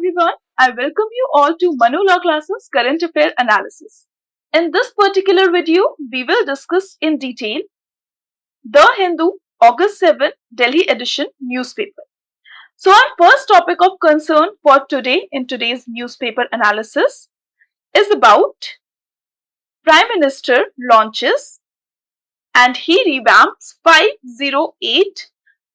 everyone. I welcome you all to Manu Law Classes Current Affair Analysis. In this particular video, we will discuss in detail The Hindu August 7 Delhi edition newspaper. So our first topic of concern for today in today's newspaper analysis is about Prime Minister launches and he revamps 508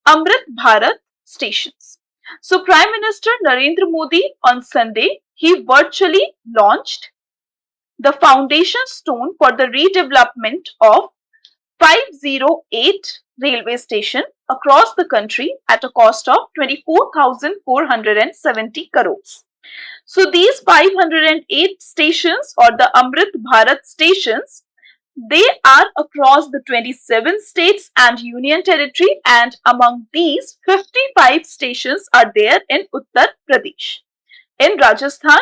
Amrit Bharat stations. So Prime Minister Narendra Modi on Sunday, he virtually launched the foundation stone for the redevelopment of 508 railway station across the country at a cost of 24,470 crores. So these 508 stations or the Amrit Bharat stations, they are across the 27 states and union territory, and among these 55 stations are there in Uttar Pradesh, in Rajasthan,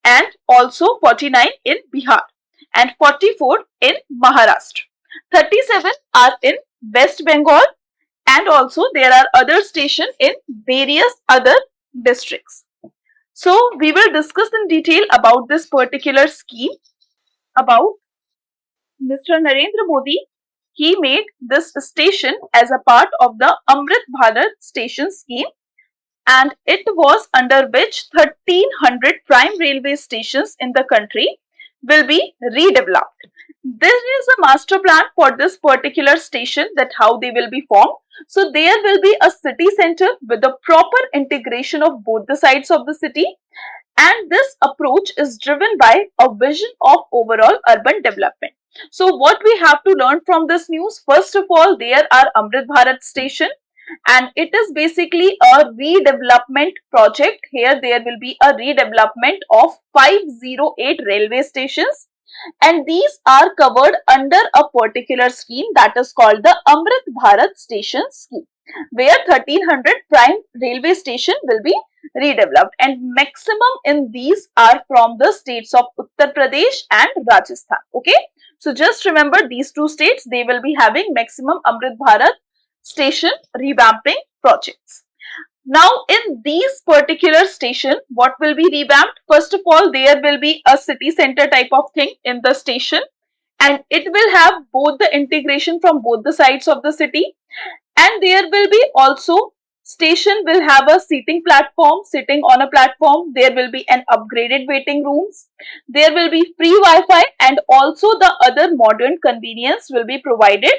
and also 49 in Bihar and 44 in Maharashtra. 37 are in West Bengal, and also there are other stations in various other districts. So we will discuss in detail about this particular scheme. About Mr. Narendra Modi, he made this station as a part of the Amrit Bharat station scheme, and it was under which 1300 prime railway stations in the country will be redeveloped. There is a master plan for this particular station, that how they will be formed. So there will be a city center with the proper integration of both the sides of the city, and this approach is driven by a vision of overall urban development. So what we have to learn from this news, first of all, there are Amrit Bharat station, and it is basically a redevelopment project. Here there will be a redevelopment of 508 railway stations, and these are covered under a particular scheme that is called the Amrit Bharat Station Scheme, where 1300 prime railway station will be redeveloped, and maximum in these are from the states of Uttar Pradesh and Rajasthan. Okay, so just remember these two states, they will be having maximum Amrit Bharat station revamping projects. Now in these particular station, what will be revamped? First of all, there will be a city center type of thing in the station, and it will have both the integration from both the sides of the city, and there will be also station will have a seating platform. Sitting on a platform, there will be an upgraded waiting rooms, there will be free Wi-Fi, and also the other modern convenience will be provided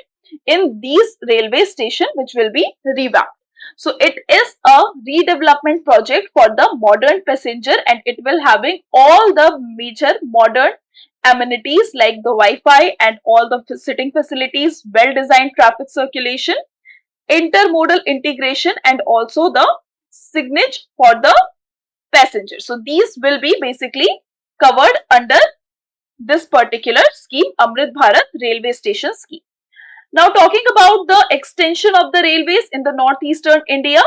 in these railway station which will be revamped. So it is a redevelopment project for the modern passenger, and it will having all the major modern amenities like the Wi-Fi and all the sitting facilities, well-designed traffic circulation, intermodal integration, and also the signage for the passengers. So these will be basically covered under this particular scheme, Amrit Bharat Railway Station Scheme. Now talking about the extension of the railways in the northeastern India,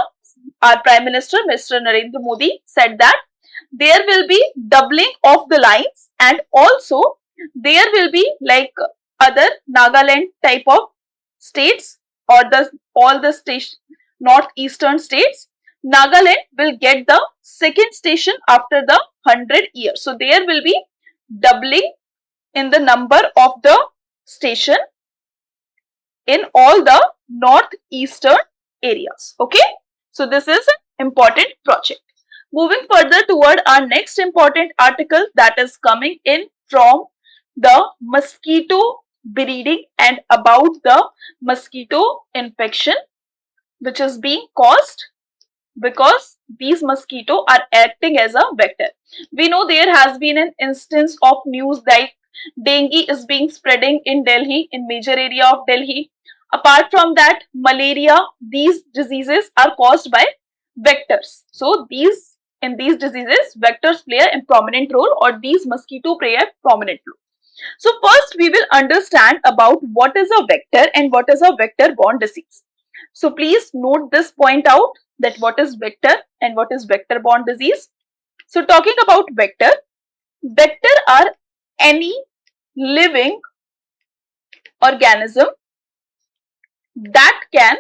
our Prime Minister Mr. Narendra Modi said that there will be doubling of the lines, and also there will be like other Nagaland type of states or the all the station northeastern states. Nagaland will get the second station after the 100 years. So there will be doubling in the number of the station in all the northeastern areas. Okay, so this is an important project. Moving further toward our next important article that is coming in from the mosquito breeding and about the mosquito infection which is being caused because these mosquitoes are acting as a vector. We know there has been an instance of news like dengue is being spreading in Delhi, in major area of Delhi. Apart from that, malaria, these diseases are caused by vectors. So in these diseases, vectors play a prominent role, or these mosquito play a prominent role. So first we will understand about what is a vector and what is a vector-borne disease. So please note this point out, that what is vector and what is vector-borne disease. So talking about vector are any living organism that can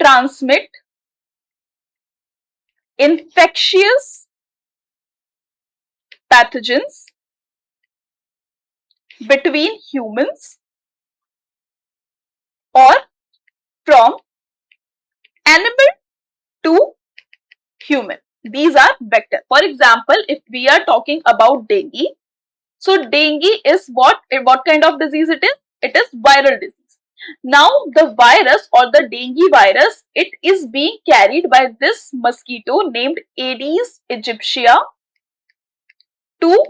transmit infectious pathogens between humans or from animal to human. These are vector. For example, if we are talking about dengue, so dengue is what kind of disease it is? It is viral disease. Now the virus or the dengue virus, it is being carried by this mosquito named Aedes aegypti to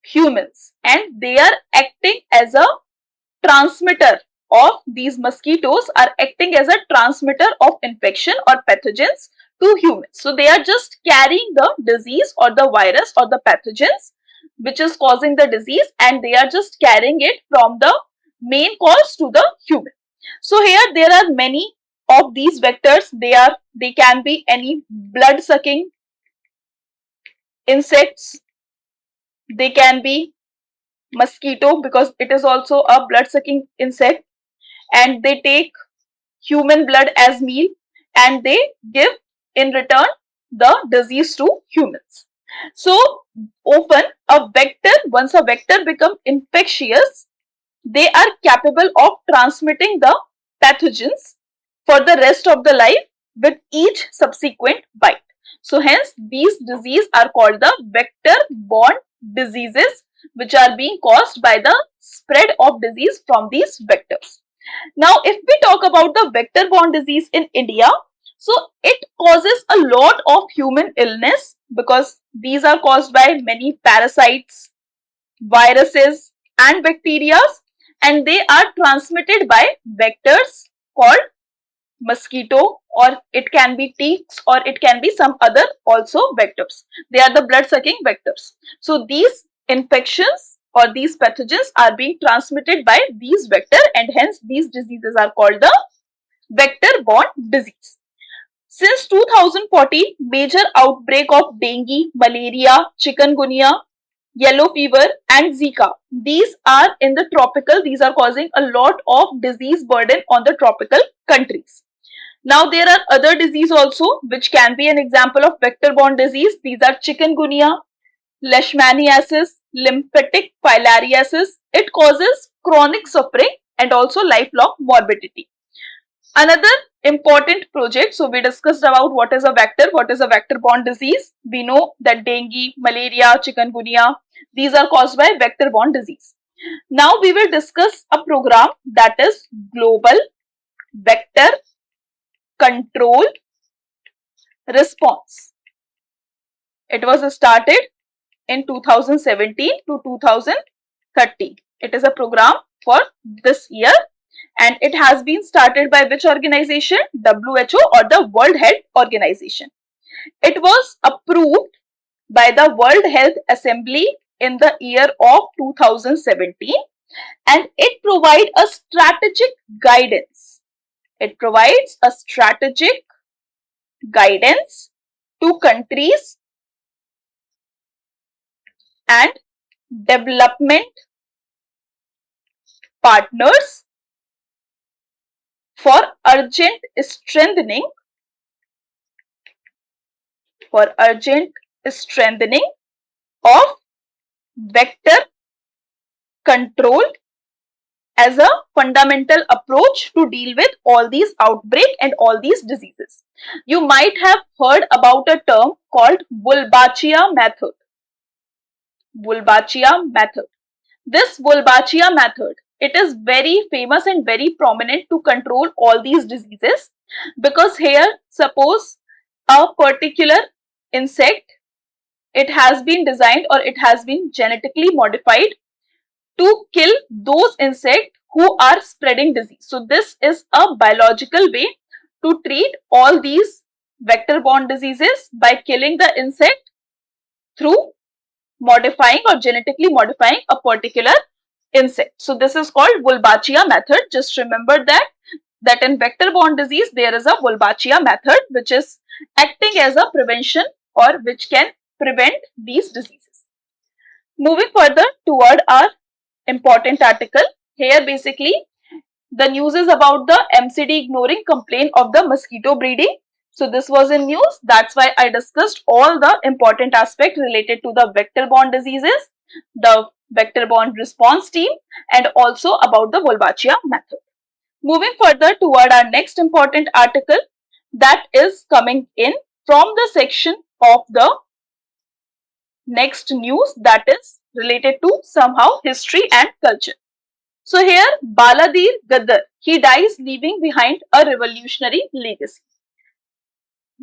humans, and they are acting as a transmitter of these mosquitoes are acting as a transmitter of infection or pathogens to humans. So they are just carrying the disease or the virus or the pathogens which is causing the disease, and they are just carrying it from the main cause to the human. So here there are many of these vectors. They can be any blood sucking insects, they can be mosquito because it is also a blood sucking insect, and they take human blood as meal and they give in return the disease to humans. So often once a vector becomes infectious, they are capable of transmitting the pathogens for the rest of the life with each subsequent bite. So hence these diseases are called the vector-borne diseases, which are being caused by the spread of disease from these vectors. Now, if we talk about the vector-borne disease in India, so it causes a lot of human illness because these are caused by many parasites, viruses and bacteria, and they are transmitted by vectors called mosquito, or it can be ticks, or it can be some other also vectors. They are the blood sucking vectors. So these infections or these pathogens are being transmitted by these vector, and hence these diseases are called the vector borne disease. Since 2014, major outbreak of dengue, malaria, chikungunya, yellow fever and Zika, these are in the tropical, these are causing a lot of disease burden on the tropical countries. Now there are other disease also which can be an example of vector-borne disease. These are chikungunya, leishmaniasis, lymphatic filariasis. It causes chronic suffering and also lifelong morbidity. Another important project, so we discussed about what is a vector-borne disease. We know that dengue, malaria, chikungunya, these are caused by vector-borne disease. Now we will discuss a program that is Global Vector Control Response. It was started in 2017 to 2030. It is a program for this year, and it has been started by which organization? WHO, or the World Health Organization. It was approved by the World Health Assembly in the year of 2017, and it provides a strategic guidance. It provides a strategic guidance to countries and development partners for urgent strengthening of vector control as a fundamental approach to deal with all these outbreaks and all these diseases. You might have heard about a term called Wolbachia method. Wolbachia method. This Wolbachia method, it is very famous and very prominent to control all these diseases, because here suppose a particular insect, it has been designed or it has been genetically modified to kill those insects who are spreading disease. So this is a biological way to treat all these vector-borne diseases by killing the insect through modifying or genetically modifying a particular insect. So this is called Wolbachia method. Just remember that in vector-borne disease there is a Wolbachia method which is acting as a prevention or which can prevent these diseases. Moving further toward our important article, here basically the news is about the MCD ignoring complaint of the mosquito breeding. So this was in news. That's why I discussed all the important aspect related to the vector-borne diseases, the vector-borne response team, and also about the Wolbachia method. Moving further toward our next important article, that is coming in from the section of the next news, that is related to somehow history and culture. So here Baladir Gaddar, he dies leaving behind a revolutionary legacy.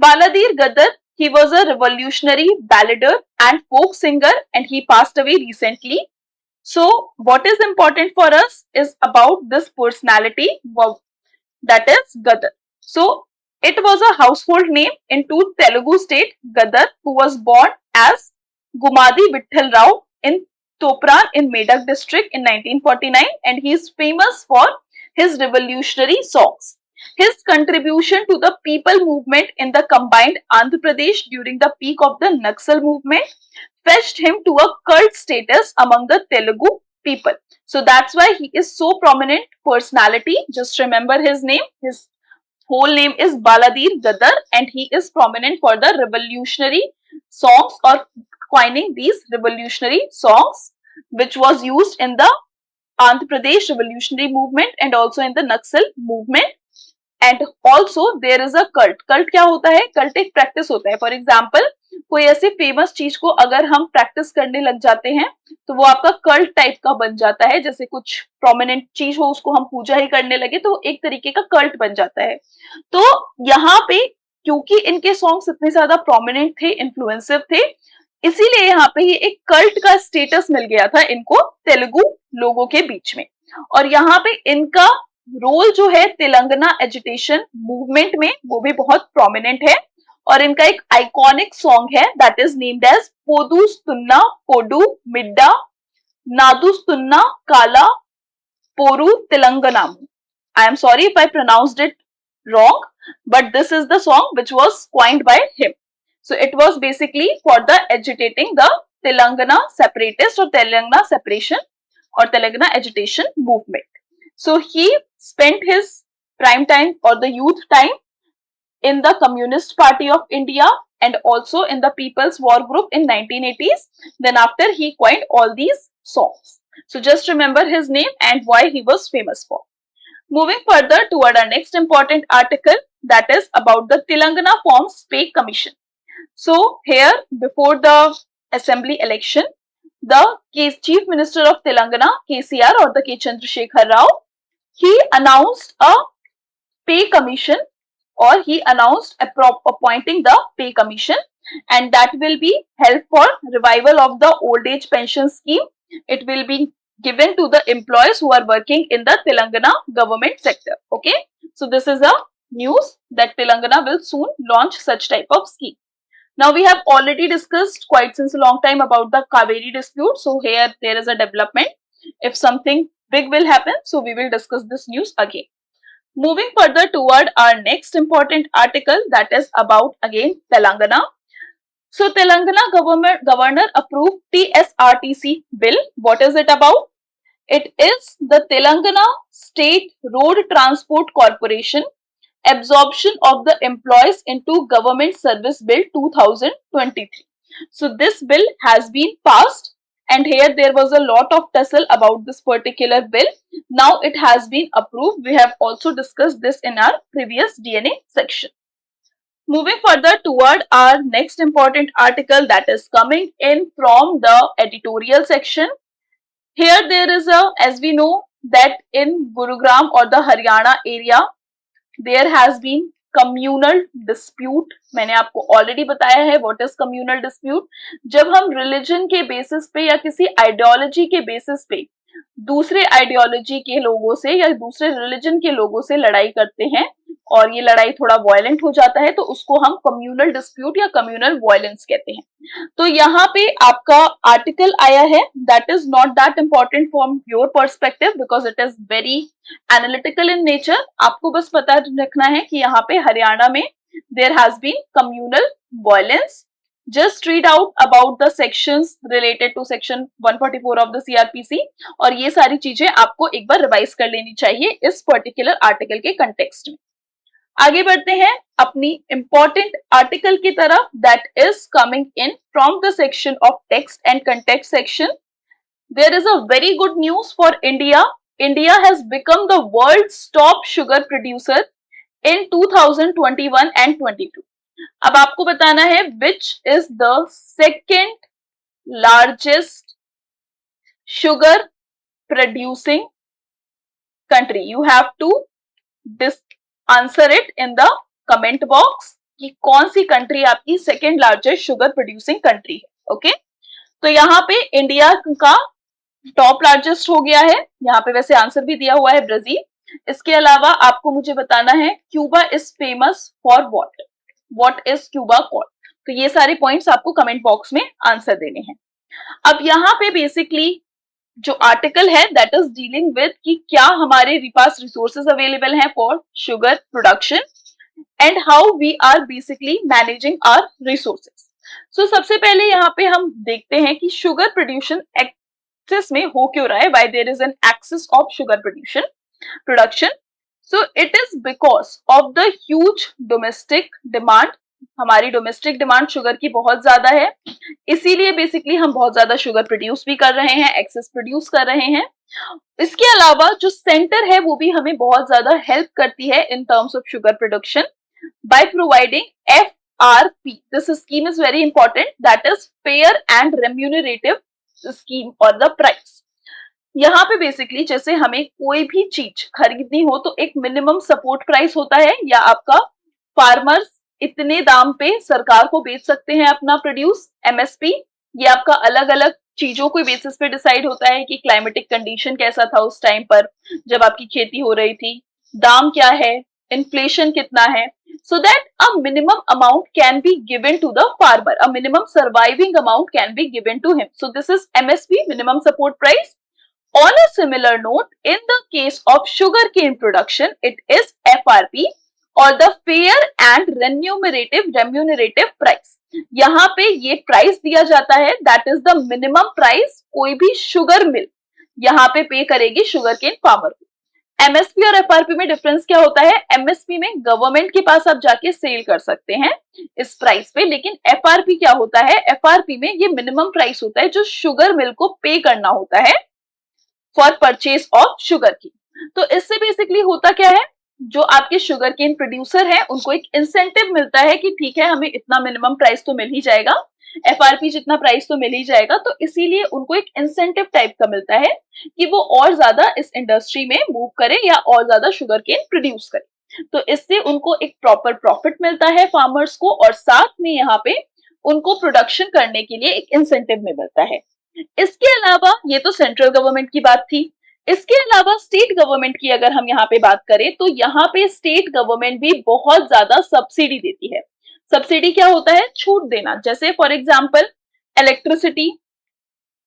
Baladir Gaddar, he was a revolutionary ballader and folk singer, and he passed away recently. So what is important for us is about this personality, that is Gaddar. So it was a household name in two Telugu state, Gaddar, who was born as Gumadi Vitthal Rao in Topran in Medak district in 1949, and he is famous for his revolutionary songs. His contribution to the people movement in the combined Andhra Pradesh during the peak of the Naxal movement fetched him to a cult status among the Telugu people. So that's why he is so prominent personality. Just remember his name. His whole name is Baladir Gaddar, and he is prominent for the revolutionary songs or coining these revolutionary songs, which was used in the Andhra Pradesh revolutionary movement and also in the Naxal movement. And also there is a cult. Cult क्या होता है? Cult एक practice होता है. For example कोई ऐसे famous चीज को अगर हम प्रैक्टिस करने लग जाते हैं तो वो आपका कल्ट टाइप का बन जाता है. जैसे कुछ प्रोमिनेंट चीज हो उसको हम पूजा ही करने लगे तो एक तरीके का कल्ट बन जाता है. तो यहाँ पे क्योंकि इनके सॉन्ग्स इतने ज्यादा प्रोमिनेंट थे, इन्फ्लुएंसिव थे, इसीलिए यहाँ पे ये एक कल्ट का स्टेटस मिल गया था इनको तेलुगु लोगों के बीच में. और यहाँ पे इनका रोल जो है तेलंगाना एजिटेशन मूवमेंट में वो भी बहुत प्रोमिनेंट है. और इनका एक आइकॉनिक सॉन्ग है दैट इज नेम्ड एज पोदुस्तुन्ना पोडू मिड्डा नादुस्तुन्ना काला पोरू तेलंगानामु. I am sorry if I pronounced it wrong, but this is the song which was coined by him. So it was basically for the agitating the Telangana separatist or Telangana separation or Telangana agitation movement. So he spent his prime time or the youth time in the Communist Party of India and also in the People's War Group in 1980s. Then after he coined all these songs. So just remember his name and why he was famous for. Moving further toward our next important article, that is about the Telangana Forms Pay Commission. So here before the assembly election, the Chief Minister of Telangana, KCR or the K. Chandrasekhar Rao, he announced a pay commission or he announced appointing the pay commission, and that will be help for revival of the old age pension scheme. It will be given to the employees who are working in the Telangana government sector. Okay, so this is a news that Telangana will soon launch such type of scheme. Now we have already discussed quite since a long time about the Kaveri dispute. So here there is a development. If something big will happen, so we will discuss this news again. Moving further toward our next important article, that is about again Telangana. So Telangana governor approved TSRTC bill. What is it about? It is the Telangana State Road Transport Corporation absorption of the employees into Government Service Bill 2023. So this bill has been passed, and here there was a lot of tussle about this particular bill. Now it has been approved. We have also discussed this in our previous DNA section. Moving further toward our next important article, that is coming in from the editorial section. Here there is a, as we know that in Gurugram or the Haryana area, there has been communal dispute. मैंने आपको already बताया है what is communal dispute. जब हम religion के basis पे या किसी आइडियोलॉजी के बेसिस पे दूसरे आइडियोलॉजी के लोगों से या दूसरे रिलीजन के लोगों से लड़ाई करते हैं और ये लड़ाई थोड़ा वायलेंट हो जाता है तो उसको हम कम्युनल डिस्प्यूट या कम्युनल वायलेंस कहते हैं. तो यहाँ पे आपका आर्टिकल आया है that is not that important from your perspective because it is very analytical in nature. आपको बस पता रखना है कि यहाँ पे हरियाणा में there has been communal violence. Just read out about the sections related to section 144 of the CRPC और ये सारी चीजें आपको एक बार रिवाइज कर लेनी चाहिए इस पर्टिकुलर आर्टिकल के कंटेक्स्ट में. आगे बढ़ते हैं अपनी इंपॉर्टेंट आर्टिकल की तरफ, that is coming in from the section of text and context section. There is a very good news for India. India has become the world's top sugar producer in 2021 and 22. अब आपको बताना है which is the second largest sugar producing country. You have to answer it in the comment box कि कौन सी country आपकी second largest sugar producing country है. Okay, तो यहाँ पे इंडिया का टॉप लार्जेस्ट हो गया है. यहाँ पे वैसे आंसर भी दिया हुआ है ब्राजील. इसके अलावा आपको मुझे बताना है Cuba is famous for what is Cuba called. तो ये सारे पॉइंट्स आपको कमेंट बॉक्स में आंसर देने हैं. अब यहाँ पे बेसिकली जो आर्टिकल है दैट इज डीलिंग विद कि क्या हमारे पास रिसोर्सेज अवेलेबल हैं for sugar production and how we are basically managing our resources. So सबसे पहले यहाँ पे हम देखते हैं कि शुगर प्रोड्यूशन एक्सेस में हो क्यों रहा है, why there is an excess of sugar production. So it is because of the huge domestic demand. हमारी डोमेस्टिक डिमांड शुगर की बहुत ज्यादा है, इसीलिए बेसिकली हम बहुत ज्यादा शुगर प्रोड्यूस भी कर रहे हैं, एक्सेस प्रोड्यूस कर रहे हैं. इसके अलावा जो सेंटर है वो भी हमें बहुत ज्यादा हेल्प करती है in terms of sugar production by providing FRP. This scheme is very important, that is fair and remunerative scheme और द प्राइस. यहाँ पे बेसिकली जैसे हमें कोई भी चीज खरीदनी हो तो एक मिनिमम सपोर्ट प्राइस होता है, या आपका फार्मर्स इतने दाम पे सरकार को बेच सकते हैं अपना प्रोड्यूस, MSP. ये आपका अलग अलग चीजों के बेसिस पे डिसाइड होता है कि क्लाइमेटिक कंडीशन कैसा था उस टाइम पर जब आपकी खेती हो रही थी, दाम क्या है, इन्फ्लेशन कितना है, so that a minimum amount can be given to the farmer, a minimum surviving amount can be given to him. So this is MSP, minimum support price. On a similar note, in the case of sugarcane production, it is FRP और the fair and remunerative price. यहाँ पे ये price दिया जाता है, that is the minimum price कोई भी sugar mill यहाँ पे पे करेगी शुगर केन फार्मर को. MSP और FRP में डिफरेंस क्या होता है? MSP में गवर्नमेंट के पास आप जाके सेल कर सकते हैं इस प्राइस पे, लेकिन FRP क्या होता है? FRP में ये मिनिमम प्राइस होता है जो शुगर मिल को पे करना होता है फॉर परचेज ऑफ शुगर की. तो इससे बेसिकली होता क्या है, जो आपके शुगर केन प्रोड्यूसर हैं उनको एक इंसेंटिव मिलता है कि ठीक है हमें इतना मिनिमम प्राइस तो मिल ही जाएगा, FRP जितना प्राइस तो मिल ही जाएगा, तो इसीलिए उनको एक इंसेंटिव टाइप का मिलता है कि वो और ज्यादा इस इंडस्ट्री में मूव करें या और ज्यादा शुगर केन प्रोड्यूस करें. तो इससे उनको एक प्रॉपर प्रॉफिट मिलता है फार्मर्स को, और साथ में यहाँ पे उनको प्रोडक्शन करने के लिए एक इंसेंटिव में मिलता है. इसके अलावा ये तो सेंट्रल गवर्नमेंट की बात थी. इसके अलावा स्टेट गवर्नमेंट की अगर हम यहाँ पे बात करें तो यहाँ पे स्टेट गवर्नमेंट भी बहुत ज्यादा सब्सिडी देती है. सब्सिडी क्या होता है? छूट देना. जैसे फॉर एग्जांपल इलेक्ट्रिसिटी,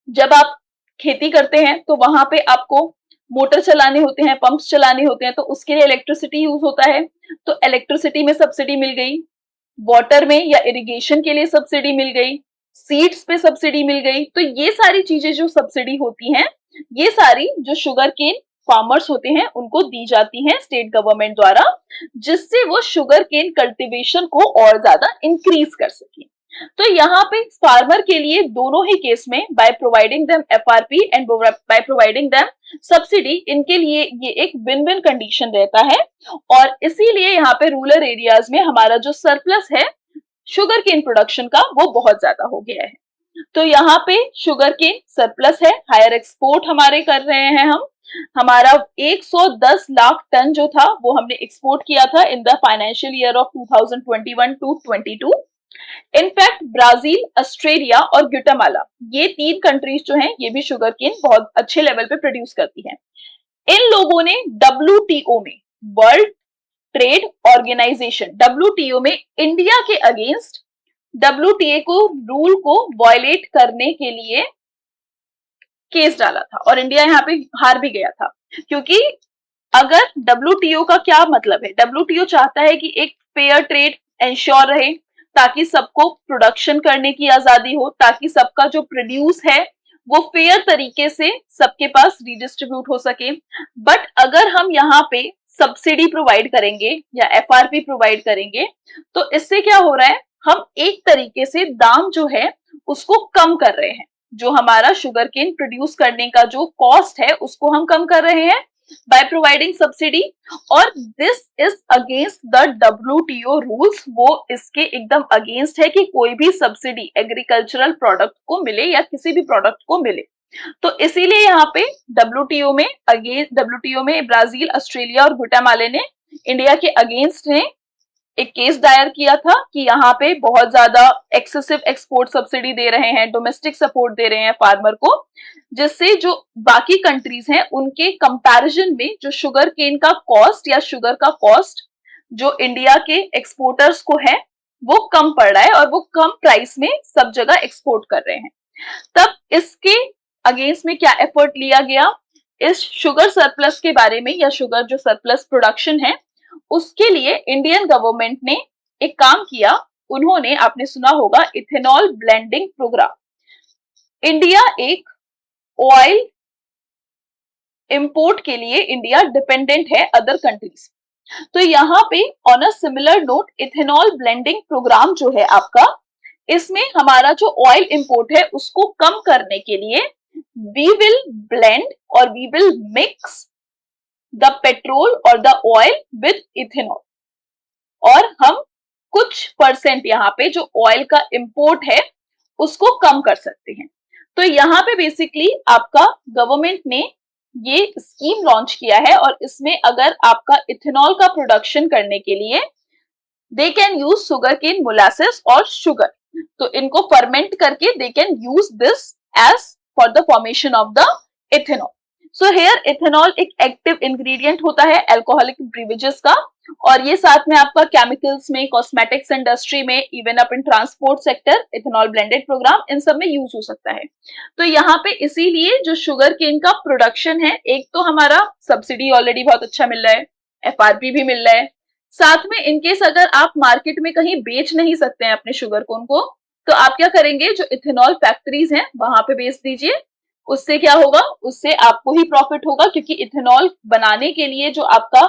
जब आप खेती करते हैं तो वहां पे आपको मोटर चलाने होते हैं, पंप्स चलाने होते हैं, तो उसके लिए इलेक्ट्रिसिटी यूज होता है, तो इलेक्ट्रिसिटी में सब्सिडी मिल गई. वाटर में या इरिगेशन के लिए सब्सिडी मिल गई, सीड्स पे सब्सिडी मिल गई. तो ये सारी चीजें जो सब्सिडी होती हैं, ये सारी जो शुगर केन फार्मर्स होते हैं उनको दी जाती हैं स्टेट गवर्नमेंट द्वारा, जिससे वो शुगर केन कल्टीवेशन को और ज्यादा इंक्रीज कर सके. तो यहाँ पे फार्मर के लिए दोनों ही केस में by providing them FRP and by providing them subsidy, इनके लिए ये एक विन विन कंडीशन रहता है. और इसीलिए यहाँ पे रूरल एरियाज में हमारा जो सरप्लस है शुगर केन प्रोडक्शन का वो बहुत ज्यादा हो गया है. तो यहाँ पे शुगर केन सरप्लस है, हायर एक्सपोर्ट हमारे कर रहे हैं हम. हमारा 110 लाख टन जो था वो हमने एक्सपोर्ट किया था in the financial year of 2021 to 22. In fact Brazil, Australia और ग्वाटेमाला, ये 3 कंट्रीज जो हैं ये भी शुगर केन बहुत अच्छे लेवल पे प्रोड्यूस करती हैं. इन लोगों ने WTO में, वर्ल्ड ट्रेड ऑर्गेनाइजेशन WTO में इंडिया के अगेंस्ट WTO को रूल को वायलेट करने के लिए केस डाला था, और इंडिया यहाँ पे हार भी गया था. क्योंकि अगर WTO का क्या मतलब है, WTO चाहता है कि एक फेयर ट्रेड एंश्योर रहे, ताकि सबको प्रोडक्शन करने की आजादी हो, ताकि सबका जो प्रोड्यूस है वो फेयर तरीके से सबके पास रिडिस्ट्रीब्यूट हो सके. बट अगर हम यहाँ पे सब्सिडी प्रोवाइड करेंगे या एफआरपी प्रोवाइड करेंगे, तो इससे क्या हो रहा है, हम एक तरीके से दाम जो है उसको कम कर रहे हैं। जो हमारा शुगर केन प्रोड्यूस करने का जो कॉस्ट है उसको हम कम कर रहे हैं बाय प्रोवाइडिंग सब्सिडी, और this is against the WTO rules. वो इसके एकदम अगेंस्ट है कि कोई भी सब्सिडी एग्रीकल्चरल प्रोडक्ट को मिले या किसी भी प्रोडक्ट को मिले। तो इसीलिए यहाँ पे WTO में ब्राजील, ऑस्ट्रेलिया और गुटेमाला ने इंडिया के अगेंस्ट ने एक केस दायर किया था कि यहाँ पे बहुत ज्यादा एक्सेसिव एक्सपोर्ट सब्सिडी दे रहे हैं, डोमेस्टिक सपोर्ट दे रहे हैं फार्मर को, जिससे जो बाकी कंट्रीज हैं उनके कंपैरिजन में जो शुगर केन का कॉस्ट या शुगर का कॉस्ट जो इंडिया के एक्सपोर्टर्स को है वो कम पड़ रहा है और वो कम प्राइस में सब जगह एक्सपोर्ट कर रहे हैं। तब इसके अगेंस्ट में क्या एफर्ट लिया गया, इस शुगर सरप्लस के बारे में या शुगर जो सरप्लस प्रोडक्शन है उसके लिए इंडियन गवर्नमेंट ने एक काम किया। उन्होंने, आपने सुना होगा, इथेनॉल ब्लेंडिंग प्रोग्राम। इंडिया एक ऑयल इंपोर्ट के लिए इंडिया डिपेंडेंट है अदर कंट्रीज, तो यहाँ पे on a similar note ethanol blending program जो है आपका, इसमें हमारा जो ऑयल इंपोर्ट है उसको कम करने के लिए वी विल ब्लेंड और we will mix the petrol और द ऑयल विद इथेनॉल, और हम कुछ परसेंट यहाँ पे जो ऑयल का इंपोर्ट है उसको कम कर सकते हैं। तो यहाँ पे बेसिकली आपका गवर्नमेंट ने ये स्कीम लॉन्च किया है, और इसमें अगर आपका इथेनॉल का प्रोडक्शन करने के लिए they can use sugar cane molasses और शुगर, तो इनको फर्मेंट करके they can use this as for the formation of the ethanol. So here ethanol एक एक्टिव इंग्रेडिएंट होता है अल्कोहलिक ब्रीवेजेस का, और ये साथ में आपका केमिकल्स में, कॉस्मेटिक्स इंडस्ट्री में, even up in transport sector ethanol blended programme इन सब में यूज हो सकता है। तो यहाँ पे इसीलिए जो शुगर केन का प्रोडक्शन है, एक तो हमारा सब्सिडी ऑलरेडी बहुत अच्छा मिल रहा है, एफआरपी भी मिल रहा है, साथ में इनकेस अगर आप मार्केट में कहीं बेच नहीं सकते हैं अपने शुगर कोन को, तो आप क्या करेंगे, जो इथेनॉल फैक्ट्रीज हैं वहां पे बेच दीजिए। उससे क्या होगा, उससे आपको ही प्रॉफिट होगा, क्योंकि इथेनॉल बनाने के लिए जो आपका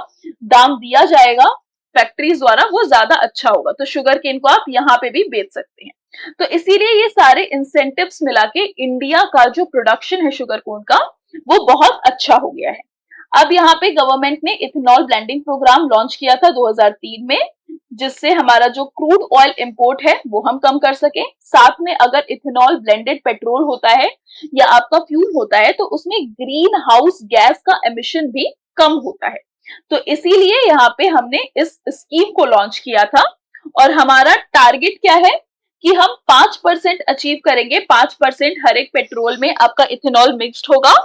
दाम दिया जाएगा फैक्ट्रीज द्वारा वो ज्यादा अच्छा होगा। तो शुगर केन को आप यहाँ पे भी बेच सकते हैं। तो इसीलिए ये सारे इंसेंटिव्स मिला के इंडिया का जो प्रोडक्शन है शुगर कोन का वो बहुत अच्छा हो गया है। अब यहाँ पे गवर्नमेंट ने इथेनॉल ब्लेंडिंग प्रोग्राम लॉन्च किया था 2003 में, जिससे हमारा जो क्रूड ऑयल इंपोर्ट है वो हम कम कर सके। साथ में अगर इथेनॉल ब्लेंडेड पेट्रोल होता है या आपका फ्यूल होता है तो उसमें ग्रीन हाउस गैस का एमिशन भी कम होता है। तो इसीलिए यहाँ पे हमने इस स्कीम को लॉन्च किया था, और हमारा टारगेट क्या है कि हम 5% अचीव करेंगे। 5% हर एक पेट्रोल में आपका इथेनॉल मिक्स्ड होगा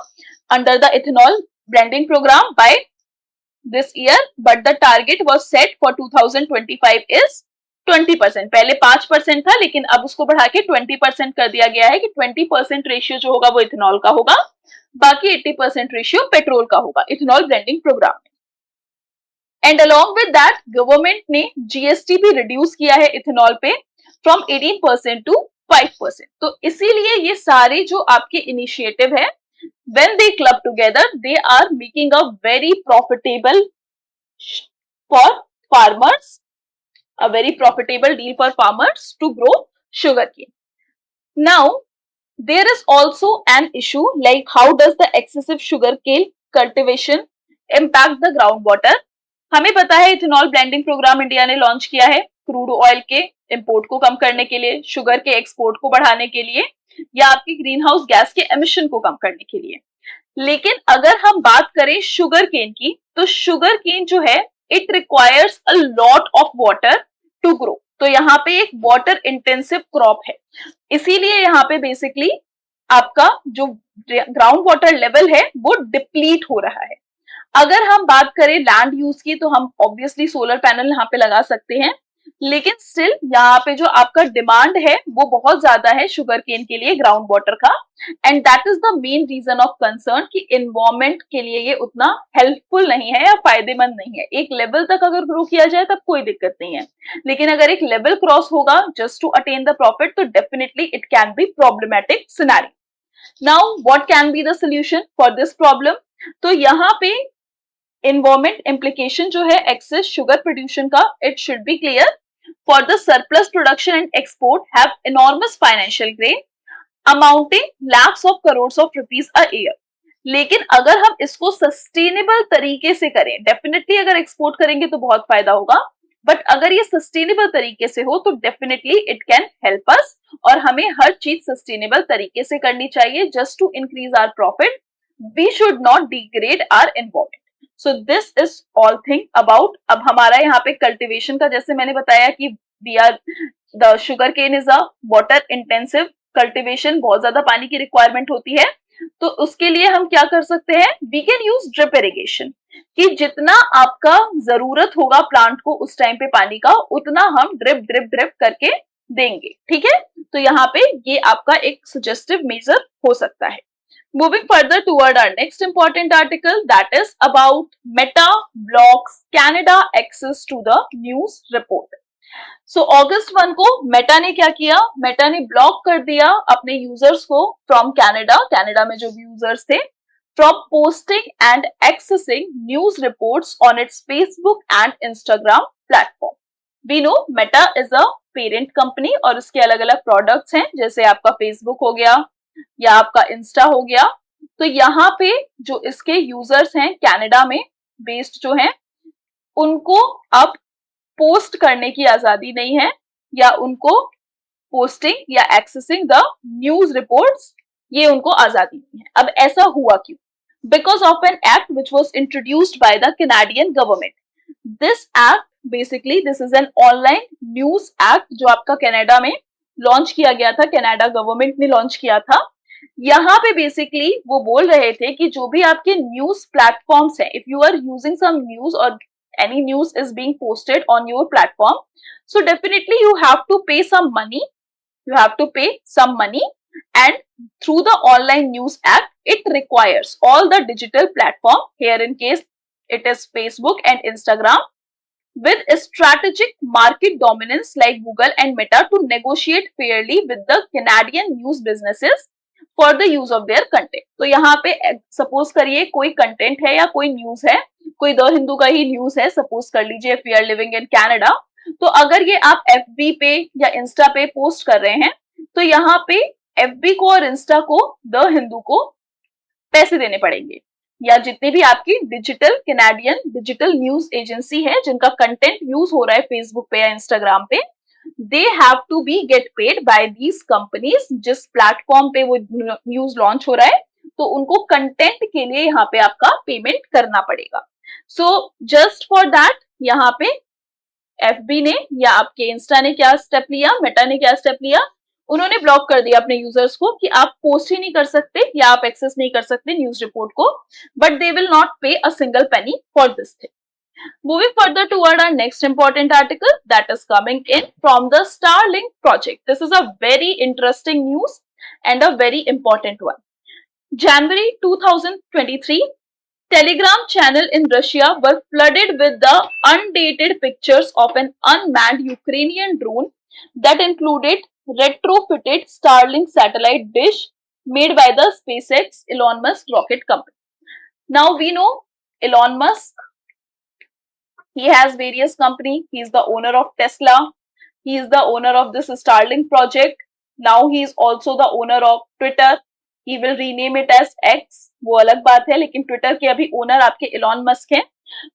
under the ethanol blending program by this year, but the target was set for 2025 is 20%। पहले 5% था, लेकिन अब उसको बढ़ा के 20% कर दिया गया है कि 20% रेशियो जो होगा वो इथेनॉल का होगा, बाकी 80% रेशियो पेट्रोल का होगा इथेनॉल ब्लेंडिंग प्रोग्राम में। And along with that government ने जीएसटी भी रिड्यूस किया है इथेनॉल पे फ्रॉम 18% टू 5%। तो इसीलिए ये सारे जो आपके इनिशिएटिव है, when they club together, they are making a very profitable for farmers, a very profitable deal for farmers to grow sugarcane. Now, there is also an issue like how does the excessive sugarcane cultivation impact the groundwater? हमें पता है ethanol blending program India ने launch किया है crude oil के import को कम करने के लिए, शुगर के एक्सपोर्ट को बढ़ाने के लिए, या आपकी ग्रीन हाउस गैस के एमिशन को कम करने के लिए। लेकिन अगर हम बात करें शुगर केन की, तो शुगर केन जो है it requires a lot of water to grow. तो यहाँ पे एक वाटर इंटेंसिव क्रॉप है, इसीलिए यहाँ पे बेसिकली आपका जो ग्राउंड वाटर लेवल है वो डिप्लीट हो रहा है। अगर हम बात करें लैंड यूज की, तो हम ऑब्वियसली सोलर पैनल यहाँ पे लगा सकते हैं, लेकिन स्टिल यहाँ पे जो आपका डिमांड है वो बहुत ज्यादा है शुगर केन के लिए ग्राउंड वाटर का, and that is the main reason of concern कि एनवायरमेंट के लिए ये उतना हेल्पफुल नहीं है या फायदेमंद नहीं है। एक लेवल तक अगर ग्रो किया जाए तब कोई दिक्कत नहीं है, लेकिन अगर एक लेवल क्रॉस होगा just to attain the profit, तो definitely it can be problematic scenario. Now what can be the solution for this problem? तो यहाँ पे Environment implication जो है excess sugar production का, it should be clear. For the surplus production and export have enormous financial gain amounting lakhs of crores of rupees a year. लेकिन अगर हम इसको सस्टेनेबल तरीके से करें, डेफिनेटली अगर एक्सपोर्ट करेंगे तो बहुत फायदा होगा, बट अगर ये सस्टेनेबल तरीके से हो तो definitely it can help us, और हमें हर चीज सस्टेनेबल तरीके से करनी चाहिए just to increase our profit. We should not degrade our environment. So this is all thing about. अब हमारा यहाँ पे कल्टिवेशन का, जैसे मैंने बताया कि we are the sugar cane is a water intensive cultivation, बहुत ज्यादा पानी की रिक्वायरमेंट होती है. तो उसके लिए हम क्या कर सकते हैं, we can use drip irrigation, कि जितना आपका जरूरत होगा प्लांट को उस टाइम पे पानी का, उतना हम ड्रिप ड्रिप ड्रिप करके देंगे. ठीक है, तो यहाँ पे ये आपका एक सजेस्टिव मेजर हो सकता है. Moving further toward our next important article, that is about Meta blocks Canada access to the news report. So August 1 को मेटा ने क्या किया, मेटा ने ब्लॉक कर दिया अपने यूजर्स को फ्रॉम कनाडा, कनाडा में जो भी यूजर्स थे, from posting and accessing news reports on its Facebook and Instagram platform. We know Meta is a parent company और उसके अलग अलग प्रोडक्ट्स हैं, जैसे आपका फेसबुक हो गया या आपका इंस्टा हो गया. तो यहाँ पे जो इसके यूजर्स हैं कनाडा में बेस्ड जो हैं, उनको अब पोस्ट करने की आजादी नहीं है, या उनको पोस्टिंग या एक्सेसिंग द न्यूज रिपोर्ट्स, ये उनको आजादी नहीं है. अब ऐसा हुआ क्यों? Because of an act which was introduced by the Canadian government. This act basically, this is an online news act जो आपका कनाडा में लॉन्च किया गया था, कनाडा गवर्नमेंट ने लॉन्च किया था. यहाँ पे बेसिकली वो बोल रहे थे कि जो भी आपके न्यूज प्लेटफॉर्म्स हैं, if you are using some news और any news is being posted on your platform, so definitely you have to pay some money, you have to pay some money, and through the online news act it requires all the digital platform, here in case it is Facebook and Instagram, with a strategic market dominance like Google and Meta to negotiate fairly with the Canadian news businesses for the use of their content. तो यहाँ पे suppose करिए कोई content है या कोई news है, कोई द हिंदू का ही न्यूज है, सपोज कर लीजिए, we are living in Canada. तो अगर ये आप एफबी पे या इंस्टा पे पोस्ट कर रहे हैं, तो यहाँ पे एफबी को और इंस्टा को, द हिंदू को पैसे देने पड़ेंगे, या जितने भी आपकी digital Canadian digital news agency है जिनका कंटेंट यूज हो रहा है फेसबुक पे या इंस्टाग्राम पे, they have to be get paid by these companies. जिस प्लेटफॉर्म पे वो न्यूज लॉन्च हो रहा है, तो उनको कंटेंट के लिए यहाँ पे आपका पेमेंट करना पड़ेगा. सो जस्ट फॉर दैट यहाँ पे एफबी ने या आपके इंस्टा ने क्या स्टेप लिया, मेटा ने क्या स्टेप लिया, उन्होंने ब्लॉक कर दिया अपने यूजर्स को कि आप पोस्ट ही नहीं कर सकते या आप एक्सेस नहीं कर सकते न्यूज रिपोर्ट को, बट दे विल नॉट पे a single penny for this thing. Moving further toward our next important article, that is coming in from the Starlink project. This is a very interesting news and a very important one. January 2023, Telegram channel in Russia were flooded with the undated pictures of an unmanned Ukrainian drone that included retrofitted Starlink satellite dish made by the SpaceX Elon Musk rocket company. Now we know Elon Musk, he has various companies. He is the owner of Tesla. He is the owner of this Starlink project. Now he is also the owner of Twitter. He will rename it as X. वो अलग बात है, लेकिन Twitter के अभी owner आपके Elon Musk हैं.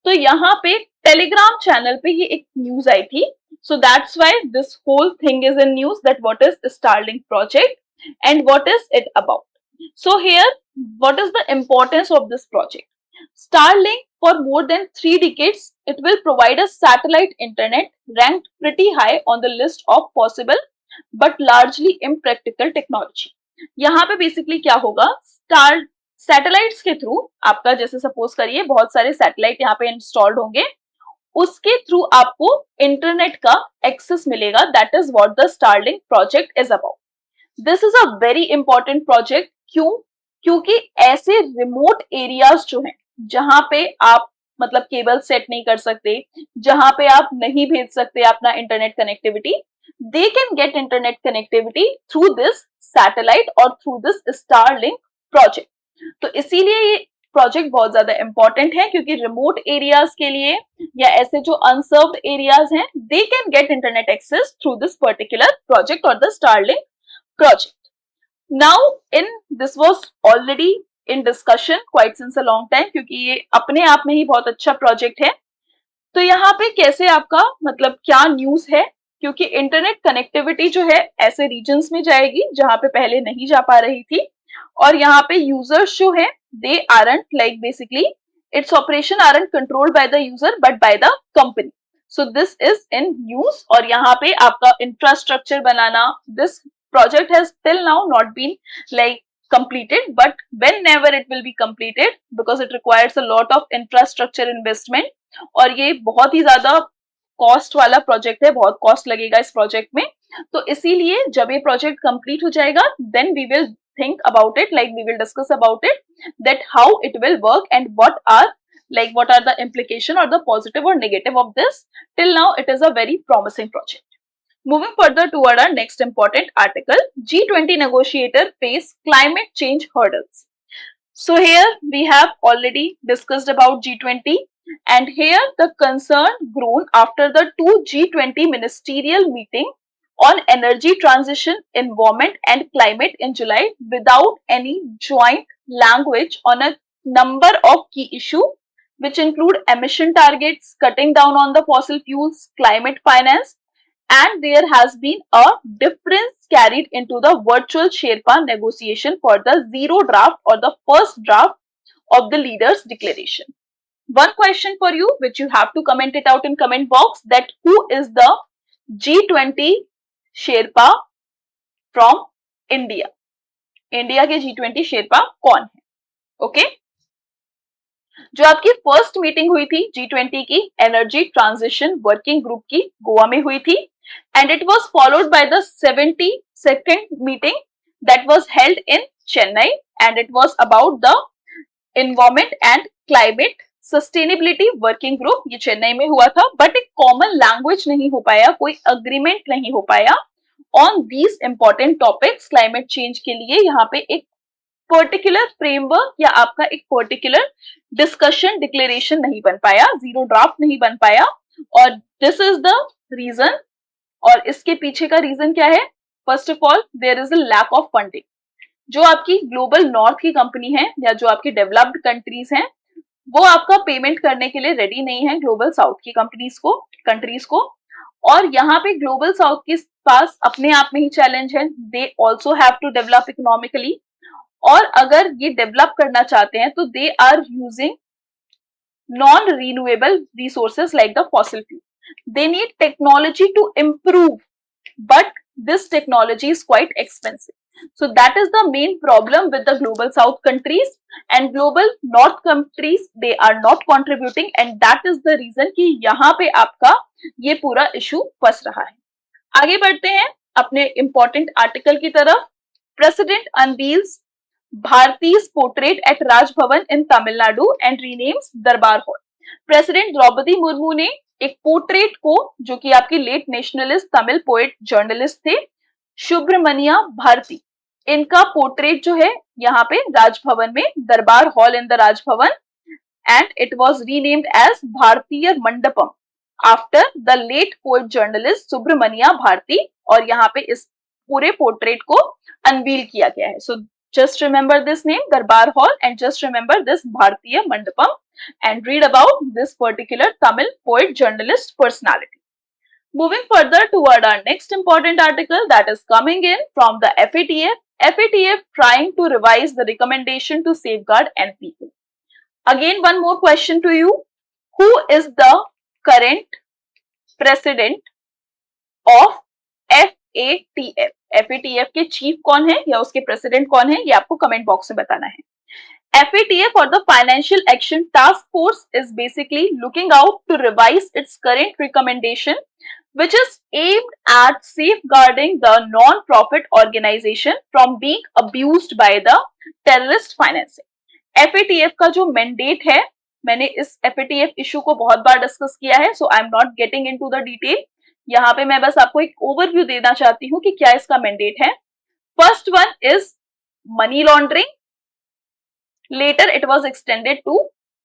तो यहाँ पे टेलीग्राम चैनल पे ये एक न्यूज आई थी. So that's why this whole thing is in news, that what is Starlink project and what is it about. So here, what is the importance of this project? Starlink, for more than 3 decades, it will provide a satellite internet ranked pretty high on the list of possible but largely impractical technology. यहाँ पे basically क्या होगा, star satellites के through आपका, जैसे suppose करिए बहुत सारे सैटेलाइट यहाँ पे इंस्टॉल्ड होंगे, उसके थ्रू आपको इंटरनेट का एक्सेस मिलेगा. That is what the Starlink project is about. This is a very important project. क्यों? क्योंकि ऐसे रिमोट एरियाज जो हैं, जहां पे आप मतलब केबल सेट नहीं कर सकते, जहां पे आप नहीं भेज सकते अपना internet connectivity, they can get internet connectivity through this satellite और थ्रू दिस स्टारलिंक प्रोजेक्ट. तो इसीलिए ये प्रोजेक्ट बहुत ज्यादा इंपॉर्टेंट है क्योंकि रिमोट एरियाज के लिए या ऐसे जो अनसर्व्ड एरियाज हैं they can get internet access through this particular project और the Starlink project. Now in this was already in discussion quite since a long time क्योंकि ये अपने आप में ही बहुत अच्छा प्रोजेक्ट है. तो यहाँ पे कैसे आपका मतलब क्या न्यूज है, क्योंकि इंटरनेट कनेक्टिविटी जो है ऐसे रीजन्स में जाएगी जहां पे पहले नहीं जा पा रही थी और यहाँ पे यूजर्स जो है they aren't like basically its operation aren't controlled by the user but by the company. So this is in news और यहाँ पे आपका infrastructure banana, this project has till now not been like completed, but whenever it will be completed because it requires a lot of infrastructure investment और ये बहुत ही ज्यादा cost वाला project है, बहुत कॉस्ट लगेगा इस प्रोजेक्ट में. तो इसीलिए जब ये प्रोजेक्ट कंप्लीट हो जाएगा then we will think about it, like we will discuss about it that how it will work and what are the implication or the positive or negative of this. Till now it is a very promising project. Moving further toward our next important article, G20 negotiator face climate change hurdles. So here we have already discussed about G20 and here the concern grown after the two G20 ministerial meeting on energy transition, environment and climate in July without any joint language on a number of key issues which include emission targets, cutting down on the fossil fuels, climate finance, and there has been a difference carried into the virtual Sherpa negotiation for the zero draft or the first draft of the leaders declaration. One question for you which you have to comment it out in comment box, that who is the G20 Sherpa from India? India के G20 Sherpa कौन है? Okay जो आपकी first meeting हुई थी G20 की energy transition working group की गोवा में हुई थी and it was followed by the 72nd meeting that was held in Chennai and it was about the environment and climate sustainability working group. ये चेन्नई में हुआ था बट एक कॉमन लैंग्वेज नहीं हो पाया, कोई अग्रीमेंट नहीं हो पाया on these important topics. Climate change के लिए यहाँ पे एक पर्टिकुलर फ्रेमवर्क या आपका एक पर्टिकुलर डिस्कशन डिक्लेरेशन नहीं बन पाया, जीरो ड्राफ्ट नहीं बन पाया और दिस इज द रीजन. और इसके पीछे का रीजन क्या है? First of all there is a lack of funding. जो आपकी ग्लोबल नॉर्थ की कंपनी है या जो आपकी डेवलप्ड कंट्रीज हैं वो आपका पेमेंट करने के लिए रेडी नहीं है ग्लोबल साउथ की कंट्रीज को. और यहाँ पे ग्लोबल साउथ के पास अपने आप में ही चैलेंज है, they also have to develop economically और अगर ये डेवलप करना चाहते हैं तो they are using non renewable resources like the fossil fuel. They need technology to improve, but this technology is quite expensive. So that is the main problem with the global south countries and global north countries. They are not contributing and that is the reason कि यहाँ पे आपका ये पूरा issue फंस रहा है. आगे बढ़ते हैं अपने important article की तरफ. President unveils Bharati's portrait at Raj Bhavan in Tamil Nadu and renames Darbar Hall. President Droupadi Murmu ने एक पोर्ट्रेट को, जो कि आपकी late nationalist Tamil poet journalist थे सुब्रमण्या भारती, इनका पोर्ट्रेट जो है यहाँ पे राजभवन में, Durbar hall in the Rajbhavan, and it was renamed as Bharatiya Mandapam after the late poet journalist Subramanya Bharati. और यहाँ पे इस पूरे पोर्ट्रेट को अनवील किया गया है. सो just remember this name Darbar Hall and just remember this Bharatiya Mandapam and read about this particular Tamil poet journalist personality. Moving further toward our next important article that is coming in from the FATF. FATF trying to revise the recommendation to safeguard NPK. Again one more question to you. Who is the current president of FATF? FATF के chief कौन है या उसके president कौन है, ये आपको comment box में बताना है. FATF or the Financial Action Task Force is basically looking out to revise its current recommendation which is aimed at safeguarding the non-profit organization from being abused by the terrorist financing. FATF का जो mandate है, मैंने इस FATF issue को बहुत बार discuss किया है, so I am not getting into the detail. यहाँ पे मैं बस आपको एक ओवरव्यू देना चाहती हूँ कि क्या इसका मैंडेट है. First one is money laundering, Later it was extended to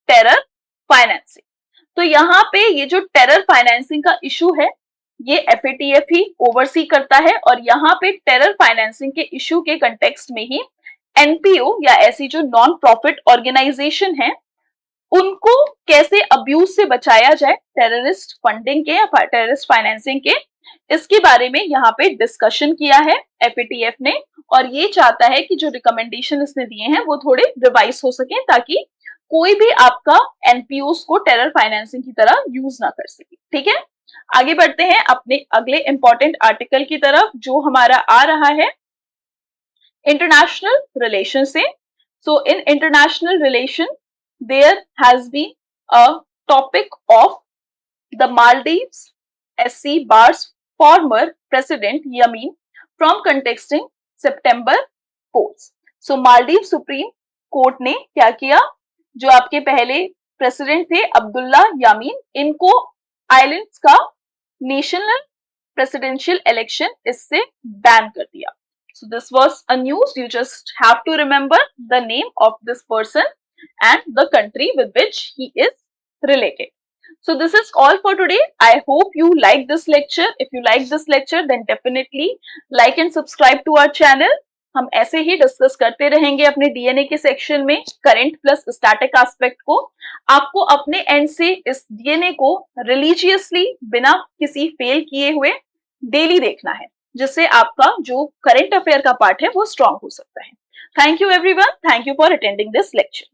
terror financing. तो यहाँ पे ये जो टेरर फाइनेंसिंग का इशू है ये FATF ही ओवरसी करता है और यहाँ पे टेरर फाइनेंसिंग के इशू के कंटेक्स्ट में ही NPO या ऐसी जो नॉन प्रॉफिट ऑर्गेनाइजेशन है उनको कैसे अब्यूज से बचाया जाए टेररिस्ट फंडिंग के या टेररिस्ट फाइनेंसिंग के, इसके बारे में यहाँ पे डिस्कशन किया है FATF ने और ये चाहता है कि जो रिकमेंडेशन इसने दिए हैं वो थोड़े रिवाइज हो सके ताकि कोई भी आपका एनपीओस को टेरर फाइनेंसिंग की तरह यूज ना कर सके। ठीक है, आगे बढ़ते हैं अपने अगले इंपॉर्टेंट आर्टिकल की तरफ जो हमारा आ रहा है इंटरनेशनल रिलेशन से। So in international relation there has been a topic of the Maldives SC bars former president Yamin from contesting September polls. So Maldives Supreme Court ने क्या किया, जो आपके पहले प्रेसिडेंट थे अब्दुल्ला यामीन, इनको आइलैंड्स का नेशनल प्रेसिडेंशियल इलेक्शन इससे बैन कर दिया। So this was a news. You just have to remember the name of this person and the country with which he is related. So this is all for today. I hope you like this lecture. If you like this lecture, then definitely like and subscribe to our channel. हम ऐसे ही discuss करते रहेंगे अपने DNA के section में current plus static aspect को। आपको अपने एंड से इस DNA को रिलीजियसली बिना किसी फेल किए हुए डेली देखना है, जिससे आपका जो करंट अफेयर का पार्ट है वो स्ट्रांग हो सकता है। Thank you everyone. Thank you for attending this lecture.